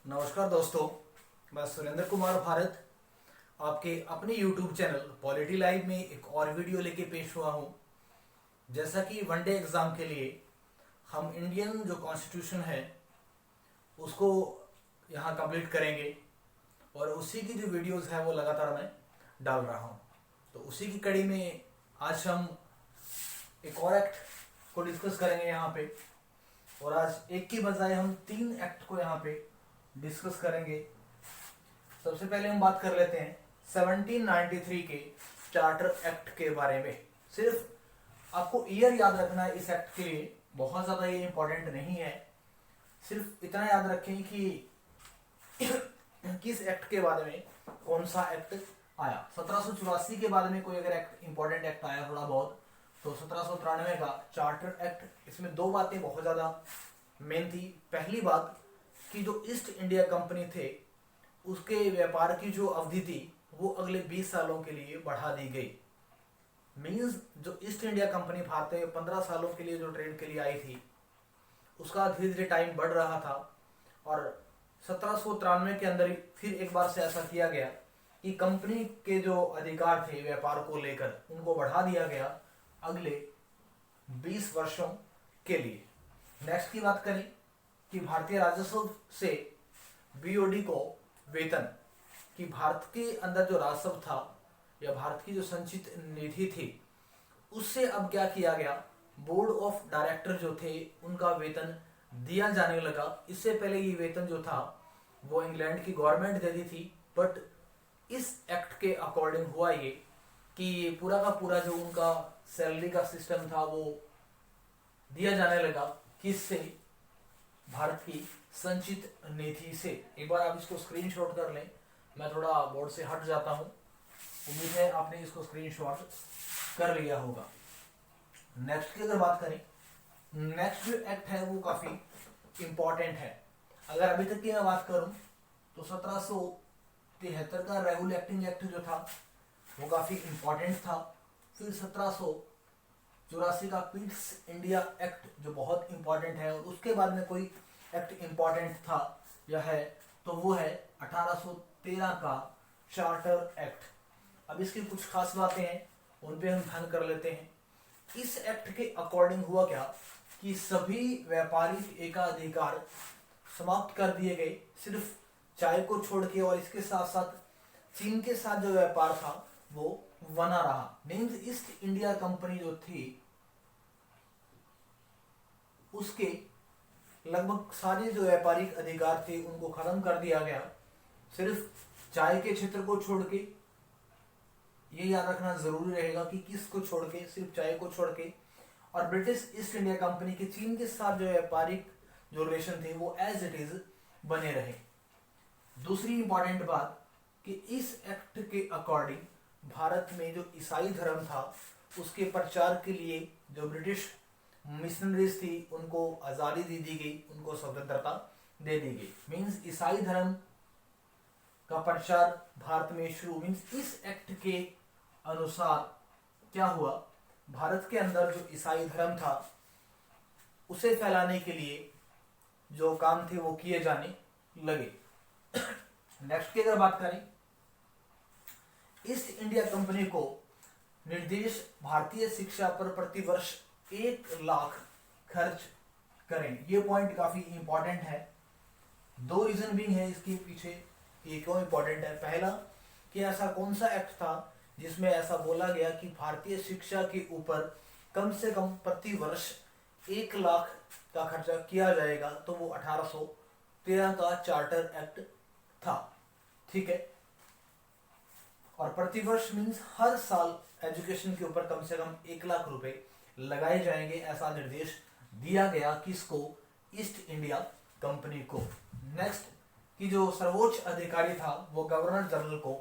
नमस्कार दोस्तों, मैं सुरेंद्र कुमार भारत आपके अपने YouTube चैनल पॉलिटी लाइव में एक और वीडियो लेके पेश हुआ हूँ। जैसा कि वनडे एग्ज़ाम के लिए हम इंडियन जो कॉन्स्टिट्यूशन है उसको यहाँ कंप्लीट करेंगे और उसी की जो वीडियोस है वो लगातार मैं डाल रहा हूँ। तो उसी की कड़ी में आज हम एक और एक्ट को डिस्कस करेंगे यहाँ पे, और आज एक की बजाय हम 3 एक्ट को यहाँ पे डिस्कस करेंगे। सबसे पहले हम बात कर लेते हैं 1793 के चार्टर एक्ट के बारे में। सिर्फ आपको ईयर याद रखना है इस एक्ट के लिए, बहुत ज़्यादा ये इंपॉर्टेंट नहीं है। सिर्फ इतना याद रखें कि किस एक्ट के बारे में कौन सा एक्ट आया। 1784 के बारे में कोई अगर एक्ट इंपॉर्टेंट एक्ट आया थोड़ा बहुत तो 1793 का चार्टर एक्ट। इसमें दो बातें बहुत ज़्यादा मेन थी। पहली बात कि जो ईस्ट इंडिया कंपनी थे उसके व्यापार की जो अवधि थी वो अगले 20 सालों के लिए बढ़ा दी गई। मींस जो ईस्ट इंडिया कंपनी भारत में 15 सालों के लिए जो ट्रेड के लिए आई थी उसका धीरे धीरे टाइम बढ़ रहा था, और 1793 के अंदर फिर एक बार से ऐसा किया गया कि कंपनी के जो अधिकार थे व्यापार को लेकर उनको बढ़ा दिया गया अगले 20 वर्षों के लिए। नेक्स्ट की बात करें कि भारतीय राजस्व से बीओडी को वेतन, कि भारत के अंदर जो राजस्व था या भारत की जो संचित निधि थी उससे अब क्या किया गया, बोर्ड ऑफ डायरेक्टर जो थे उनका वेतन दिया जाने लगा। इससे पहले ये वेतन जो था वो इंग्लैंड की गवर्नमेंट देती थी, बट इस एक्ट के अकॉर्डिंग हुआ ये कि पूरा का पूरा जो उनका सैलरी का सिस्टम था वो दिया जाने लगा। किससे? भारत की संचित निधि से। एक बार आप इसको स्क्रीनशॉट कर लें, मैं थोड़ा बोर्ड से हट जाता हूं। उम्मीद है आपने इसको स्क्रीनशॉट कर लिया होगा। नेक्स्ट की अगर बात करें, नेक्स्ट जो एक्ट है वो काफी इंपॉर्टेंट है। अगर अभी तक की मैं बात करूं तो 1773 का रेगुलर एक्टिंग एक्ट जो था वो काफी इंपॉर्टेंट था। फिर 1784 का पीट्स इंडिया एक्ट जो बहुत इंपॉर्टेंट है, और उसके बाद में कोई एक्ट इंपॉर्टेंट था या है तो वो है 1813 का चार्टर एक्ट। अब इसकी कुछ खास बातें हैं उन पे हम ध्यान कर लेते हैं। इस एक्ट के अकॉर्डिंग हुआ क्या कि सभी व्यापारिक एकाधिकार समाप्त कर दिए गए, सिर्फ चाय को छोड़ के, और इसके साथ साथ चीन के साथ जो व्यापार था वो बना रहा। मीन्स ईस्ट इंडिया कंपनी जो थी उसके लगभग सारे जो व्यापारिक अधिकार थे उनको खत्म कर दिया गया, सिर्फ चाय के क्षेत्र को छोड़ के। ये याद रखना जरूरी रहेगा कि किसको छोड़ के, सिर्फ चाय को छोड़ के। और ब्रिटिश ईस्ट इंडिया कंपनी के चीन के साथ जो व्यापारिक जो रिलेशन थे वो एज इट इज बने रहे। दूसरी इंपॉर्टेंट बात कि इस एक्ट के अकॉर्डिंग भारत में जो ईसाई धर्म था उसके प्रचार के लिए जो ब्रिटिश मिशनरीज थी उनको आज़ादी दे दी गई, उनको स्वतंत्रता दे दी गई। मीन्स ईसाई धर्म का प्रचार भारत में शुरू। मीन्स इस एक्ट के अनुसार क्या हुआ, भारत के अंदर जो ईसाई धर्म था उसे फैलाने के लिए जो काम थे वो किए जाने लगे। नेक्स्ट की अगर बात करें, ईस्ट इंडिया कंपनी को निर्देश भारतीय शिक्षा पर प्रतिवर्ष 1 लाख खर्च करें। ये पॉइंट काफी इंपॉर्टेंट है। दो रीजन भी है इसके पीछे ये क्यों इंपॉर्टेंट है। पहला कि ऐसा कौन सा एक्ट था जिसमें ऐसा बोला गया कि भारतीय शिक्षा के ऊपर कम से कम प्रति वर्ष 1 लाख का खर्चा किया जाएगा, तो वो 1813 का चार्टर एक्ट था। ठीक है, और प्रतिवर्ष मीन्स हर साल एजुकेशन के ऊपर कम से कम 1 लाख रुपए लगाए जाएंगे, ऐसा निर्देश दिया गया किसको, ईस्ट इंडिया कंपनी को। नेक्स्ट कि जो सर्वोच्च अधिकारी था वो गवर्नर जनरल को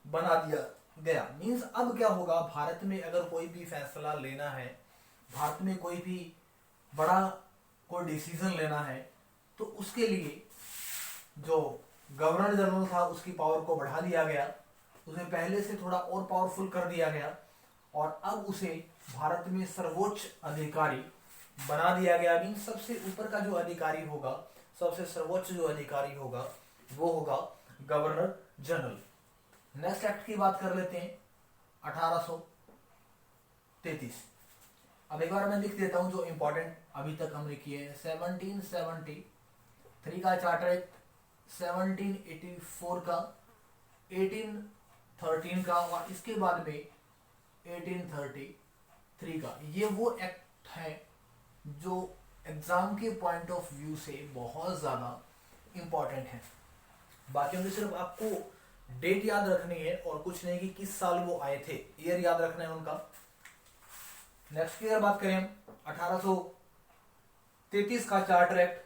बना दिया गया। मीन्स अब क्या होगा, भारत में अगर कोई भी फैसला लेना है, भारत में कोई भी बड़ा कोई डिसीजन लेना है, तो उसके लिए जो गवर्नर जनरल था उसकी पावर को बढ़ा दिया गया, उसे पहले से थोड़ा और पावरफुल कर दिया गया, और अब उसे भारत में सर्वोच्च अधिकारी बना दिया गया। मीन सबसे ऊपर का जो अधिकारी होगा, सबसे सर्वोच्च जो अधिकारी होगा वो होगा गवर्नर जनरल। नेक्स्ट एक्ट की बात कर लेते हैं 1833। अब एक बार मैं लिख देता हूं जो इंपॉर्टेंट अभी तक हमने किए हैं। 1773 का चार्टर एक्ट, 1784 का, 1813 का और इसके बाद में 1833 का। ये वो एक्ट है जो एग्जाम के पॉइंट ऑफ व्यू से बहुत ज्यादा इंपॉर्टेंट है। बाकी में सिर्फ आपको डेट याद रखनी है और कुछ नहीं कि किस साल वो आए थे, ईयर याद रखना है उनका। नेक्स्ट की अगर बात करें 1833 का चार्टर एक्ट,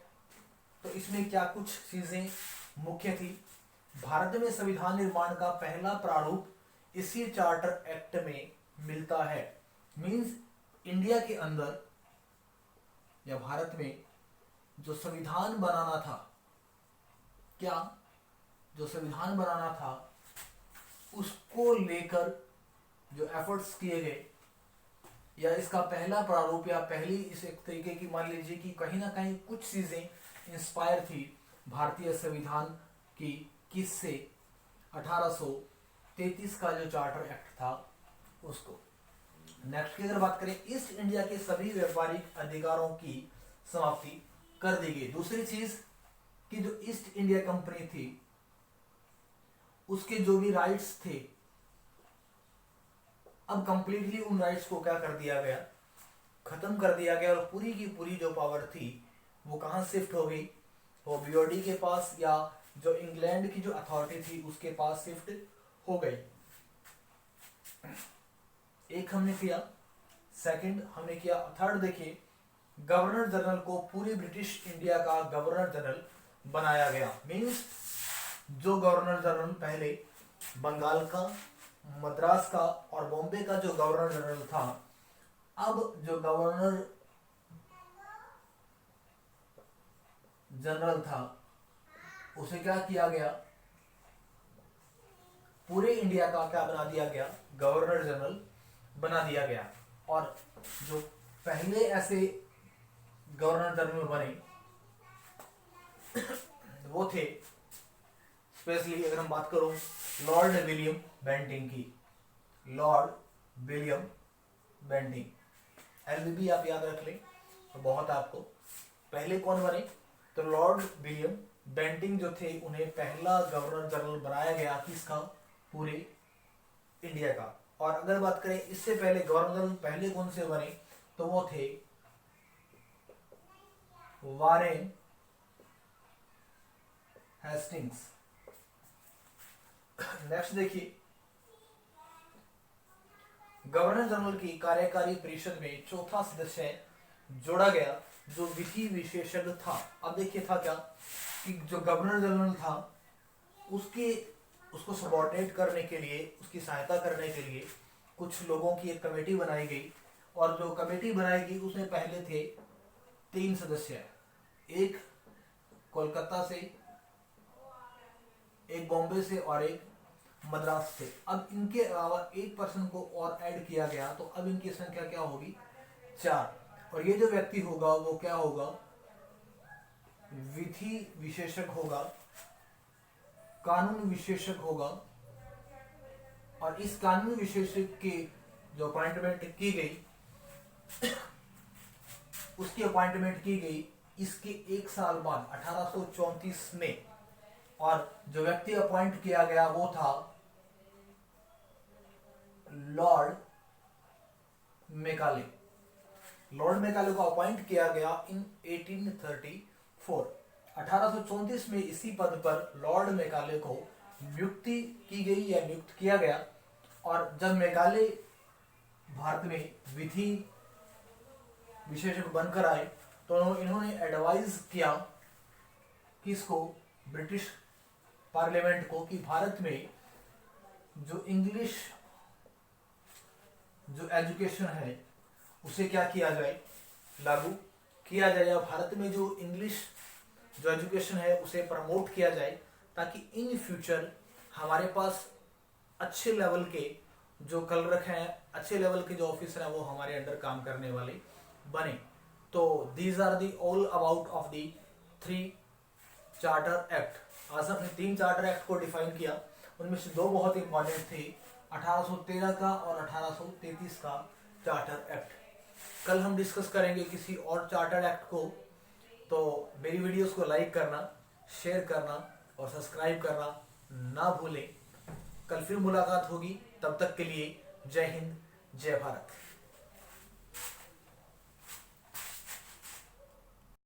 तो इसमें क्या कुछ चीजें मुख्य थी। भारत में संविधान निर्माण का पहला प्रारूप इसी चार्टर एक्ट में मिलता है। मींस इंडिया के अंदर या भारत में जो संविधान बनाना था, क्या जो संविधान बनाना था उसको लेकर जो एफर्ट्स किए गए, या इसका पहला प्रारूप या पहली इस एक तरीके की मान लीजिए कि कहीं ना कहीं कुछ चीजें इंस्पायर थी भारतीय संविधान की, किससे, 1833 का जो चार्टर एक्ट था उसको। नेक्स्ट की अगर बात करें, ईस्ट इंडिया के सभी व्यापारिक अधिकारों की समाप्ति कर दी गई। दूसरी चीज कि जो ईस्ट इंडिया कंपनी थी उसके जो भी राइट्स थे, अब कंप्लीटली उन राइट्स को क्या कर दिया गया, खत्म कर दिया गया और पूरी की पूरी जो पावर थी वो कहां शिफ्ट हो गई, वो बीओडी के पास या जो इंग्लैंड की जो अथॉरिटी थी उसके पास शिफ्ट हो गई। एक हमने किया, सेकंड हमने किया, थर्ड देखिए गवर्नर जनरल को पूरी ब्रिटिश इंडिया का गवर्नर जनरल बनाया गया। मींस जो गवर्नर जनरल पहले बंगाल का, मद्रास का और बॉम्बे का जो गवर्नर जनरल था, अब जो गवर्नर जनरल था उसे क्या किया गया, पूरे इंडिया का क्या बना दिया गया, गवर्नर जनरल बना दिया गया। और जो पहले ऐसे गवर्नर जनरल बने वो थे, स्पेशली अगर हम बात करूं लॉर्ड विलियम बेंटिंग की, लॉर्ड विलियम बेंटिंग, एलबीबी आप याद रख लें तो बहुत आपको। पहले कौन बने, तो लॉर्ड विलियम बेंटिंग जो थे उन्हें पहला गवर्नर जनरल बनाया गया किसका, पूरे इंडिया का। और अगर बात करें इससे पहले गवर्नर जनरल पहले कौन से बने, तो वो थे वारेन हेस्टिंग्स। नेक्स्ट देखिए, गवर्नर जनरल की कार्यकारी परिषद में चौथा सदस्य जोड़ा गया जो विधि विशेषज्ञ था। अब देखिए था क्या कि जो गवर्नर जनरल था उसको सबॉर्डिनेट करने के लिए, उसकी सहायता करने के लिए कुछ लोगों की एक कमेटी बनाई गई। और जो कमेटी बनाई गई उसमें पहले थे 3 सदस्य, एक कोलकाता से, एक बॉम्बे से और एक मद्रास से। अब इनके अलावा एक पर्सन को और ऐड किया गया, तो अब इनकी संख्या क्या होगी, 4। और ये जो व्यक्ति होगा वो क्या होगा, विधि विशेषज्ञ होगा, कानून विशेषज्ञ होगा। और इस कानून विशेषज्ञ की जो अपॉइंटमेंट की गई उसकी अपॉइंटमेंट की गई इसके 1 साल बाद 1834 में। और जो व्यक्ति अपॉइंट किया गया वो था लॉर्ड मेकाले। लॉर्ड मेकाले को अपॉइंट किया गया इन 1834। 1834 में इसी पद पर लॉर्ड मेकाले को नियुक्ति की गई या नियुक्त किया गया। और जब मेकाले भारत में विधि विशेषज्ञ बनकर आए तो इन्होंने एडवाइज किया किसको, ब्रिटिश पार्लियामेंट को, कि भारत में जो इंग्लिश जो एजुकेशन है उसे क्या किया जाए, लागू किया जाए, या भारत में जो इंग्लिश जो एजुकेशन है उसे प्रमोट किया जाए, ताकि इन फ्यूचर हमारे पास अच्छे लेवल के जो क्लर्क हैं, अच्छे लेवल के जो ऑफिसर हैं वो हमारे अंडर काम करने वाले बने। तो these are the all about of the 3 charter act. आज हमने 3 चार्टर एक्ट को डिफाइन किया, उनमें से 2 बहुत इंपॉर्टेंट थे, 1813 का और 1833 का चार्टर एक्ट। कल हम डिस्कस करेंगे किसी और चार्टर एक्ट को। तो मेरी वीडियोस को लाइक करना, शेयर करना और सब्सक्राइब करना ना भूलें। कल फिर मुलाकात होगी, तब तक के लिए जय हिंद, जय भारत।